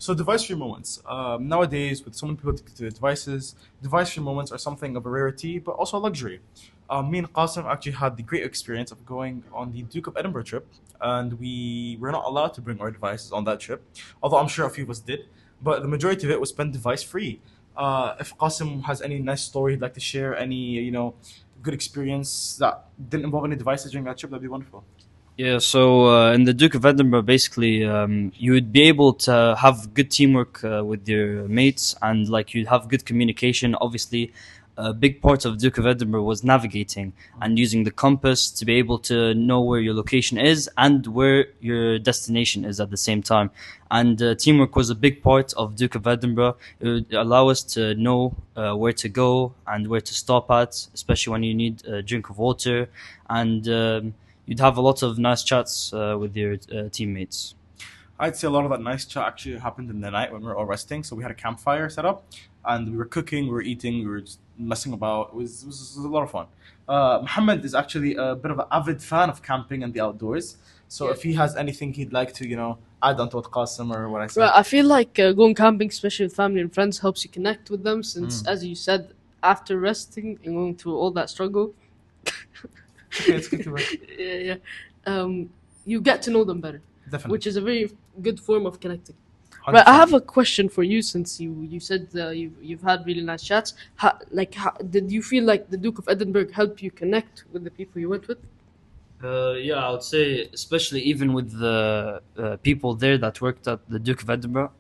So device-free moments. Nowadays, with so many people addicted to devices, device-free moments are something of a rarity, but also a luxury. Me and Qasim actually had the great experience of going on the Duke of Edinburgh trip, and we were not allowed to bring our devices on that trip, although I'm sure a few of us did. But the majority of it was spent device-free. If Qasim has any nice story he'd like to share, any good experience that didn't involve any devices during that trip, that'd be wonderful. Yeah, so in the Duke of Edinburgh, basically, you would be able to have good teamwork with your mates, and like you'd have good communication. Obviously, a big part of Duke of Edinburgh was navigating and using the compass to be able to know where your location is and where your destination is at the same time. And teamwork was a big part of Duke of Edinburgh. It would allow us to know where to go and where to stop at, especially when you need a drink of water. And you'd have a lot of nice chats with your teammates. I'd say a lot of that nice chat actually happened in the night when we were all resting. So we had a campfire set up, and we were cooking, we were eating, we were just messing about. It was a lot of fun. Muhammad is actually a bit of an avid fan of camping and the outdoors. So Yeah. if he has anything he'd like to, add on to what Qasim or what I said. Right, I feel like going camping, especially with family and friends, helps you connect with them. Since, as you said, after resting and going through all that struggle, Okay, it's good to rest. yeah, yeah, you get to know them better, Definitely. which is a very good form of connecting. 100%. Right, I have a question for you. Since you said you've had really nice chats. Did you feel like the Duke of Edinburgh helped you connect with the people you went with? Yeah, I would say, especially even with the people there that worked at the Duke of Edinburgh,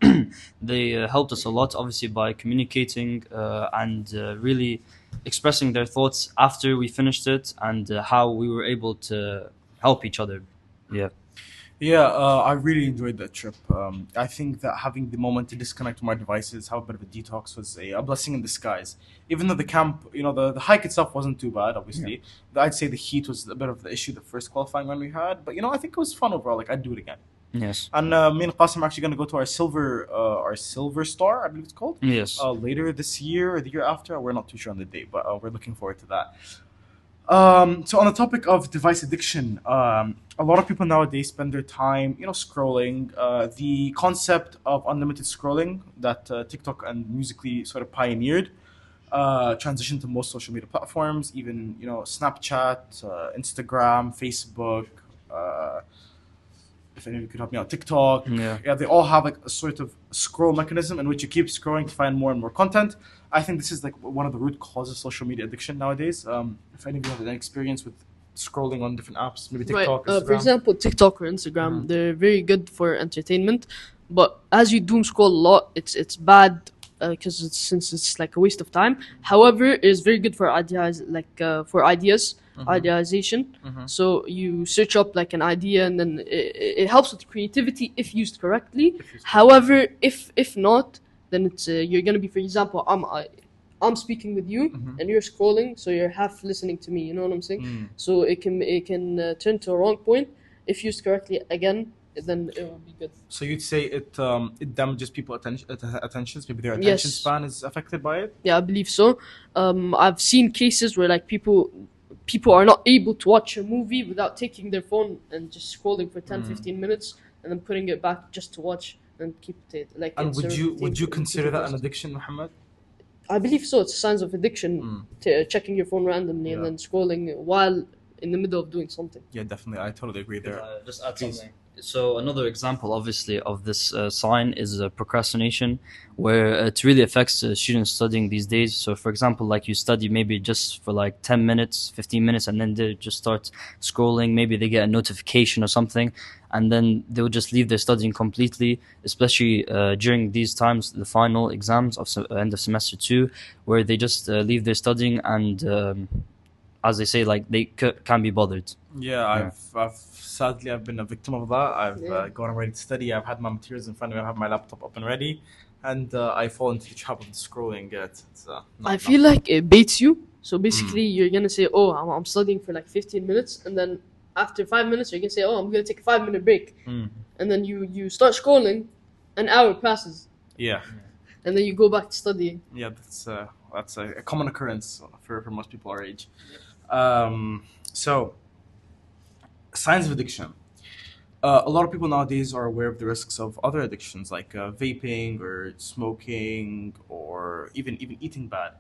they helped us a lot, obviously, by communicating and really expressing their thoughts after we finished it and how we were able to help each other. Yeah. Yeah, I really enjoyed that trip. I think that having the moment to disconnect from our devices, have a bit of a detox, was a blessing in disguise. Even though the camp, the hike itself wasn't too bad, obviously. I'd say the heat was a bit of the issue the first qualifying one we had. But, I think it was fun overall. Like, I'd do it again. Yes. And me and Qasim are actually going to go to our silver star, I believe it's called, Yes. later this year or the year after. We're not too sure on the date, but we're looking forward to that. So on the topic of device addiction, a lot of people nowadays spend their time, scrolling. The concept of unlimited scrolling that TikTok and Musically sort of pioneered, transitioned to most social media platforms, even Snapchat, Instagram, Facebook. If any of you could help me out, TikTok. Yeah. They all have like a sort of scroll mechanism in which you keep scrolling to find more and more content. I think this is like one of the root causes of social media addiction nowadays. If any of you have any experience with scrolling on different apps, maybe Right. TikTok, For Instagram. example, TikTok or Instagram, they're very good for entertainment, but as you doom scroll a lot, it's bad because since it's like a waste of time. However, it's very good for ideas, for ideas, idealization. So you search up like an idea, and then it helps with creativity if used correctly. However, if not, then it's you're gonna be, for example, I'm speaking with you and you're scrolling, so you're half listening to me. You know what I'm saying? So it can turn to a wrong point if used correctly. Again, then it will be good. So you'd say it damages people's attentions. Maybe their attention Yes. span is affected by it. Yeah, I believe so. I've seen cases where like people are not able to watch a movie without taking their phone and just scrolling for 10-15 minutes and then putting it back just to watch and keep it like. And it's a would you routine- consider that an process. addiction, Muhammad? I believe so. It's signs of addiction to checking your phone randomly and Yeah. then scrolling while in the middle of doing something. Yeah, definitely. I totally agree there. Just add Please. something. So another example, obviously, of this sign is procrastination, where it really affects students studying these days. So, for example, like you study maybe just for like 10 minutes, 15 minutes, and then they just start scrolling. Maybe they get a notification or something, and then they'll just leave their studying completely, especially during these times, the final exams of end of semester 2, where they just leave their studying and, as they say, like they can't be bothered. Yeah, I've sadly I've been a victim of that. I've Yeah. gone ready to study. I've had my materials in front of me. I have my laptop up and ready, and I fall into the trap of scrolling. It's I feel like it baits you. So basically, you're gonna say, "Oh, I'm studying for like 15 minutes," and then after 5 minutes, you're gonna say, "Oh, I'm gonna take a 5-minute break," and then you start scrolling. An hour passes, yeah, and then you go back to studying. yeah. That's a common occurrence for most people our age. So signs of addiction. A lot of people nowadays are aware of the risks of other addictions like vaping or smoking or even eating bad.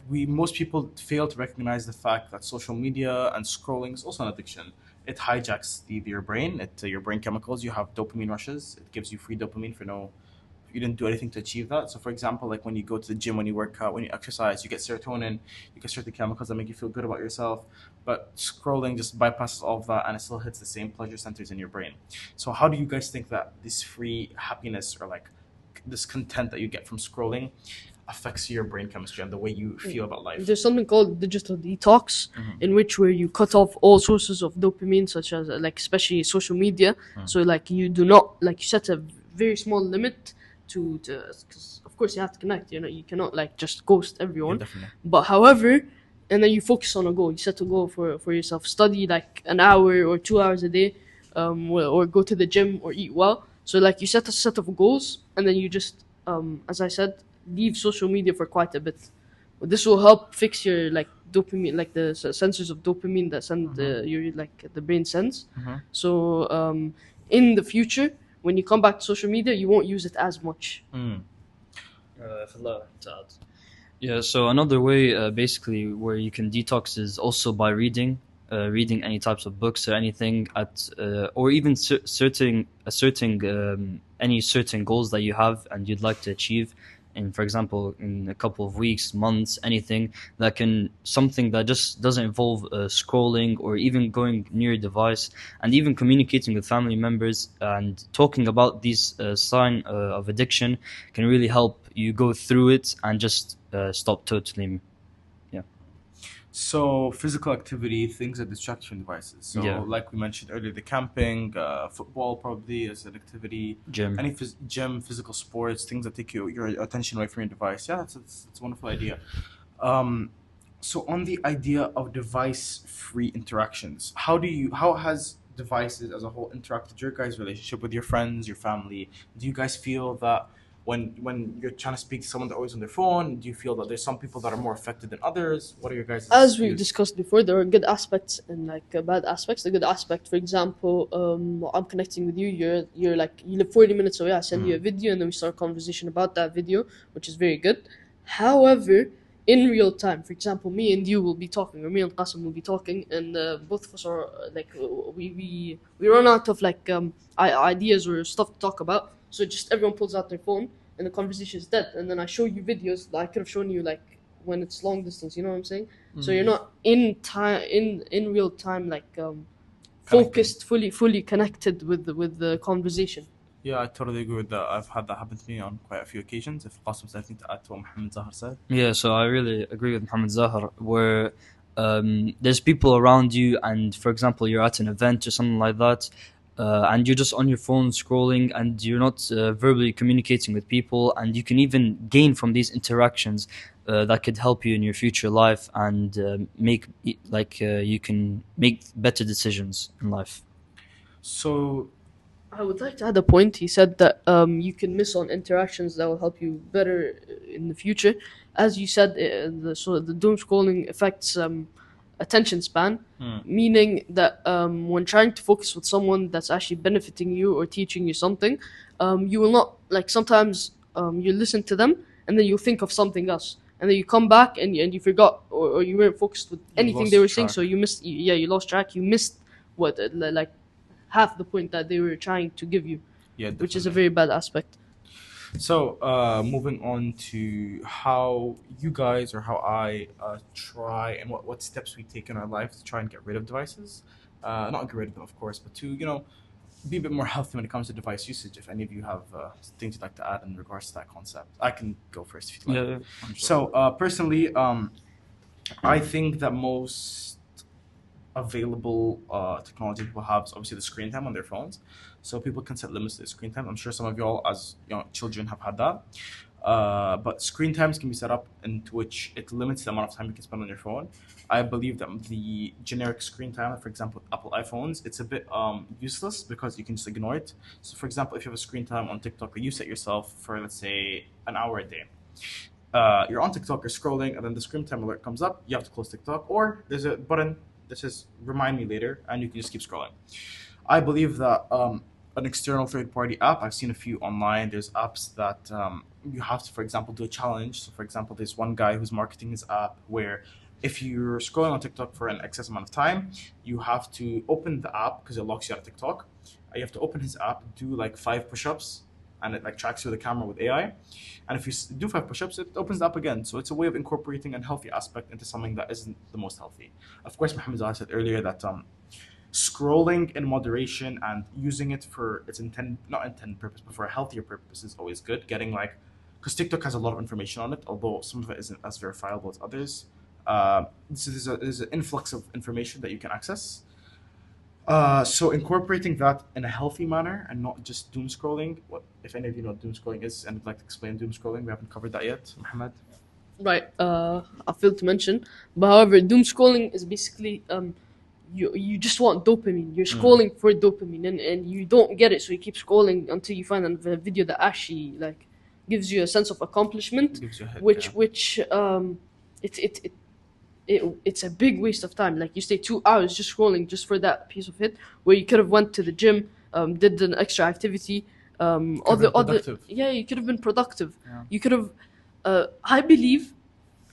We most people fail to recognize the fact that social media and scrolling is also an addiction. It hijacks your brain, your brain chemicals. You have dopamine rushes. It gives you free dopamine for no you didn't do anything to achieve that. So, for example, like when you go to the gym, when you work out, when you exercise, you get serotonin, you get certain chemicals that make you feel good about yourself. But scrolling just bypasses all of that and it still hits the same pleasure centers in your brain. So, how do you guys think that this free happiness or like this content that you get from scrolling affects your brain chemistry and the way you feel about life? There's something called digital detox, in which where you cut off all sources of dopamine, such as like especially social media. So like you do not like you set a very small limit to because of course you have to connect. You know you cannot like just ghost everyone. Definitely. But however, and then you focus on a goal. You set a goal for yourself. Study like an hour or 2 hours a day, or go to the gym or eat well. So like you set a set of goals, and then you just as I said, leave social media for quite a bit. This will help fix your like dopamine, like the sensors of dopamine that send your like the brain sends. So in the future, when you come back to social media, you won't use it as much. Yeah, so another way, basically, where you can detox is also by reading any types of books or anything or even asserting any certain goals that you have and you'd like to achieve. And for example, in a couple of weeks, months, anything something that just doesn't involve scrolling or even going near a device, and even communicating with family members and talking about these sign of addiction can really help you go through it and just stop totally. Yeah. So physical activity, things that distract from devices. So Yeah. like we mentioned earlier, the camping, football probably is an activity. Gym. Any gym, physical sports, things that take your attention away from your device. Yeah, that's a wonderful idea. Um, so on the idea of device-free interactions, how has devices as a whole interacted your guys' relationship with your friends, your family? Do you guys feel that when you're trying to speak to someone that's always on their phone, do you feel that there's some people that are more affected than others? What are your guys' As we've views? discussed before, there are good aspects and like bad aspects. The good aspect, for example, I'm connecting with you. You're like you live 40 minutes away. I send you a video, and then we start a conversation about that video, which is very good. However, in real time, for example, me and you will be talking, or me and Qasim will be talking, and both of us are like we run out of like ideas or stuff to talk about. So just everyone pulls out their phone, and the conversation is dead. And then I show you videos that I could have shown you like when it's long distance. You know what I'm saying? So you're not in time in real time like focused, fully connected with the conversation. Yeah, I totally agree with that. I've had that happen to me on quite a few occasions. If Qasim said anything to add to what Mohammed Zahar said. Yeah, so I really agree with Mohammed Zahar, where there's people around you, and for example, you're at an event or something like that, and you're just on your phone scrolling, and you're not verbally communicating with people, and you can even gain from these interactions that could help you in your future life and you can make better decisions in life. So I would like to add a point. He said that you can miss on interactions that will help you better in the future. As you said, the doom scrolling affects attention span, meaning that when trying to focus with someone that's actually benefiting you or teaching you something, you will not like sometimes you listen to them and then you think of something else. And then you come back and you forgot or you weren't focused with anything lost they were saying, track. so you missed. Yeah, you lost track. You missed what like half the point that they were trying to give you, yeah, which is a definitely. very bad aspect. So, moving on to how you guys or how I try and what steps we take in our life to try and get rid of devices. Not get rid of them, of course, but to, be a bit more healthy when it comes to device usage. If any of you have things you'd like to add in regards to that concept, I can go first if you'd like. Yeah, I'm sure. So, personally, I think that most available technology people have is obviously the screen time on their phones. So people can set limits to their screen time. I'm sure some of y'all as children have had that. But screen times can be set up into which it limits the amount of time you can spend on your phone. I believe that the generic screen time, for example, with Apple iPhones, it's a bit useless because you can just ignore it. So for example, if you have a screen time on TikTok, or you set yourself for, let's say, an hour a day. You're on TikTok, you're scrolling, and then the screen time alert comes up. You have to close TikTok, or there's a button that says remind me later, and you can just keep scrolling. I believe that an external third party app, I've seen a few online. There's apps that you have to, for example, do a challenge. So, for example, there's one guy who's marketing his app where if you're scrolling on TikTok for an excess amount of time, you have to open the app because it locks you out of TikTok. You have to open his app, do like 5 push-ups, and it like tracks you with the camera with AI. And if you do 5 push-ups, it opens it up again. So it's a way of incorporating an healthy aspect into something that isn't the most healthy. Of course, Mohammed Zahar said earlier that scrolling in moderation and using it for its not intended purpose, but for a healthier purpose is always good. Getting like, because TikTok has a lot of information on it, although some of it isn't as verifiable as others. So there's an influx of information that you can access. So incorporating that in a healthy manner and not just doom scrolling. What if any of you know what doom scrolling is and would like to explain doom scrolling? We haven't covered that yet, Mohammed. Right. I failed to mention, but however, doom scrolling is basically you just want dopamine. You're scrolling for dopamine, and you don't get it, so you keep scrolling until you find a video that actually like gives you a sense of accomplishment, Gives you a hit, which yeah. which it's a big waste of time. Like you stay 2 hours just scrolling just for that piece of hit, where you could have went to the gym, did an extra activity, Could've been productive. yeah, you could have been productive. Yeah. You could have. I believe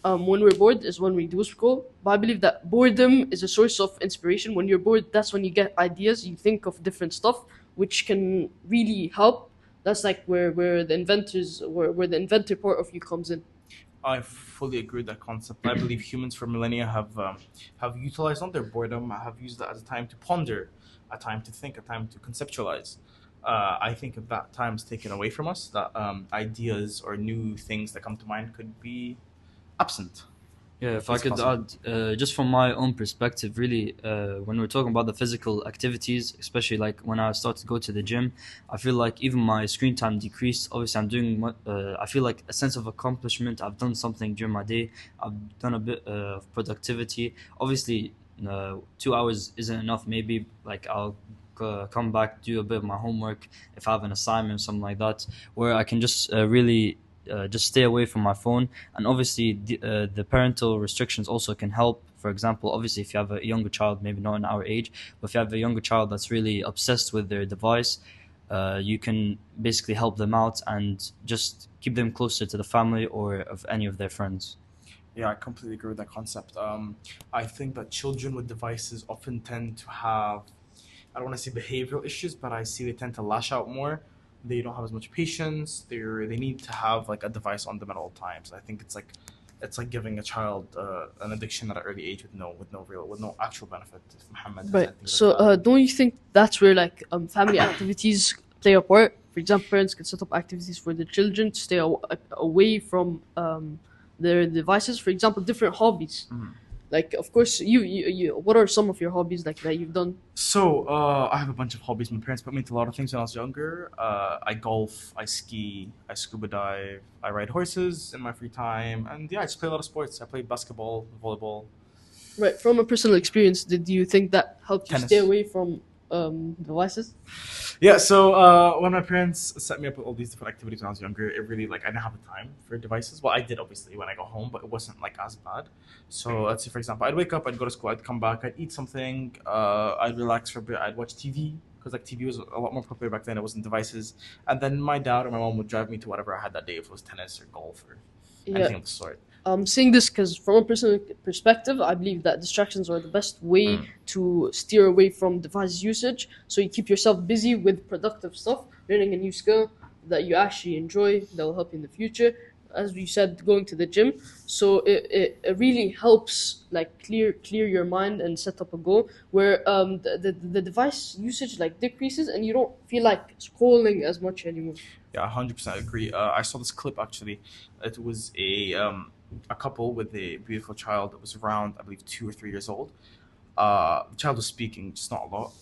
when we're bored is when we do scroll. But I believe that boredom is a source of inspiration. When you're bored, that's when you get ideas. You think of different stuff, which can really help. That's like where the inventors, where the inventor part of you comes in. I fully agree with that concept. I believe humans for millennia have utilized not their boredom, have used that as a time to ponder, a time to think, a time to conceptualize. I think if that time is taken away from us, that ideas or new things that come to mind could be absent. Yeah, if I It's could possible. add, just from my own perspective, really, when we're talking about the physical activities, especially like when I start to go to the gym, I feel like even my screen time decreased. Obviously, I feel like a sense of accomplishment. I've done something during my day. I've done a bit of productivity. Obviously, 2 hours isn't enough. Maybe like I'll come back, do a bit of my homework if I have an assignment, something like that, where I can just really just stay away from my phone. And obviously the parental restrictions also can help. For example, obviously if you have a younger child, maybe not in our age, but if you have a younger child that's really obsessed with their device, you can basically help them out and just keep them closer to the family or of any of their friends. Yeah, I completely agree with that concept. I think that children with devices often tend to have, I don't want to say behavioral issues, but I see they tend to lash out more. They don't have as much patience. They need to have like a device on them at all times. I think it's like giving a child an addiction at an early age with no actual benefit. If Muhammad has Right. anything So, to add. don't you think that's where like family activities play a part? For example, parents can set up activities for their children to stay away from their devices. For example, different hobbies. Like, of course, you. What are some of your hobbies like that you've done? So I have a bunch of hobbies. My parents put me into a lot of things when I was younger. I golf, I ski, I scuba dive, I ride horses in my free time, and yeah, I just play a lot of sports. I play basketball, volleyball, Right. From a personal experience, did you think that helped you stay tennis. away from devices? Yeah, so when my parents set me up with all these different activities when I was younger, it really like I didn't have the time for devices. Well, I did obviously when I got home, but it wasn't like as bad. So let's say for example, I'd wake up, I'd go to school, I'd come back, I'd eat something, I'd relax for a bit, I'd watch TV because like TV was a lot more popular back then. It wasn't devices, and then my dad or my mom would drive me to whatever I had that day, if it was tennis or golf or Yeah. anything of the sort. I'm saying this because from a personal perspective, I believe that distractions are the best way to steer away from device usage. So you keep yourself busy with productive stuff, learning a new skill that you actually enjoy that will help you in the future. As you said, going to the gym. So it really helps like clear your mind and set up a goal where the device usage like decreases and you don't feel like scrolling as much anymore. Yeah, 100% agree. I saw this clip actually. It was a couple with a beautiful child that was around, I believe, 2 or 3 years old. The child was speaking, just not a lot,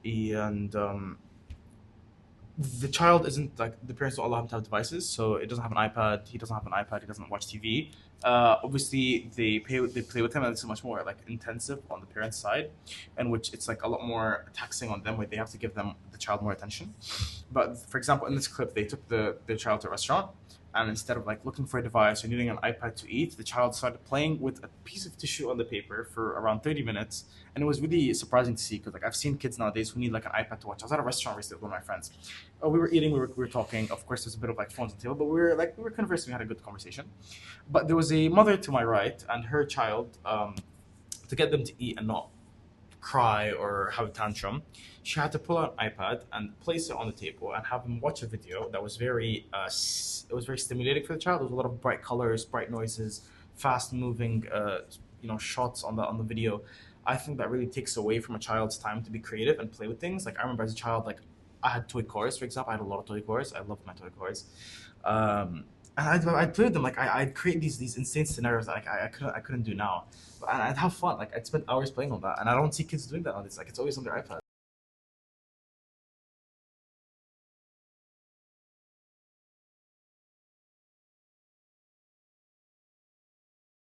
and the child isn't like the parents don't allow him to have devices, so it doesn't have an iPad. He doesn't have an iPad. He doesn't watch TV. Obviously, they play with him, and it's much more like intensive on the parents' side, in which it's like a lot more taxing on them, where they have to give them the child more attention. But for example, in this clip, they took the child to a restaurant. and instead of like looking for a device or needing an iPad to eat, the child started playing with a piece of tissue on the paper for around 30 minutes. And it was really surprising to see because like I've seen kids nowadays who need like an iPad to watch. I was at a restaurant recently with one of my friends. We were eating, we were talking. Of course, there's a bit of like phones on the table, but we were conversing. We had a good conversation. But there was a mother to my right and her child. To get them to eat and not cry or have a tantrum, she had to pull out an iPad and place it on the table and have them watch a video that was it was very stimulating for the child. There was a lot of bright colors, bright noises, fast moving, shots on the video. I think that really takes away from a child's time to be creative and play with things. Like I remember as a child, like I had toy cars, for example. I had a lot of toy cars. I loved my toy cars. And I'd play with them. Like I'd create these insane scenarios that like, I couldn't do now. And I'd have fun. Like I'd spend hours playing on that, and I don't see kids doing that nowadays. Like it's always on their iPad.